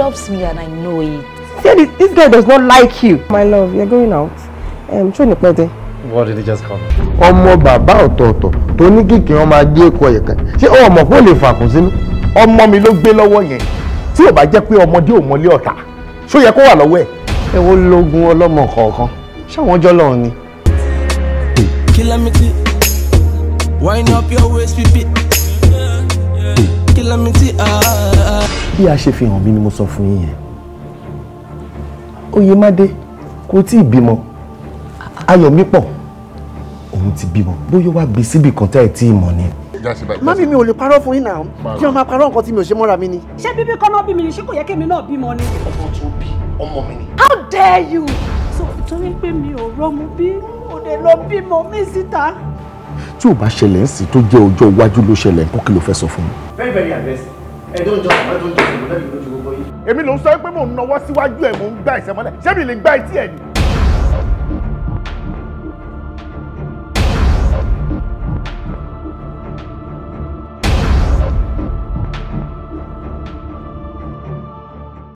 loves me and I know it. See, this guy does not like you. My love, you're going out. What did he just call me? Ọmọ bàbá ọ̀tọ̀ọ̀tọ̀ tó ní kìkì wọn máa gé ẹ̀kọ́ yẹn kan. Ṣé o mọ̀ pé ó lè fàkùn sínú? Ọmọ mi ló gbé lọ́wọ́ yẹn. Tí ò bá jẹ́ pé ọmọdé ò mọlé ọ̀tá. Ṣó yẹ kó wà lọ́wọ́ ẹ̀? Ẹ wo lógún ọlọ́mọ kọ̀ọ̀kan. Ṣáwọn ọjọ́ lọ́run ni. Kilamity, wind up your waist, pipi. Kilamity, Bí a ṣe fi hàn mí ni mo sọ fún yín yẹn. Oyèmádé kò tí ì bímọ. Ayomipo òun ti bímọ. Bóyá wá gbé síbì kan tẹ́ ẹ̀ tí ì mọ̀ ni. Mami mi ò lè parọ́ fún yín náà. Kí wọ́n máa parọ́ nǹkan tí mi ò ṣe mọ́ra mi ni. Ṣé bíbí kan náà bí mi ni? Ṣé kò yẹ kémi náà bímọ ni? Ọmọ tó bí ọmọ mi ni. How dare you? So torí pé mi ò rọ́mú bí mo lè lọ bímọ mi síta. Tí ò bá ṣẹlẹ̀ ń sì tó jẹ́ ọjọ́ iwájú ló ṣẹlẹ̀ nǹkan kí ló fẹ́ sọ fún mi. Very very aggressive. Ẹ don't just mo lẹ́bi lójú gbogbo yìí. Èmi ló ń sọ pé mò ń nawọ́ síwájú ẹ̀ mò ń gbá ìṣẹ́mọ́lẹ̀. Ṣé mi lè gbá etí ẹ̀ ni?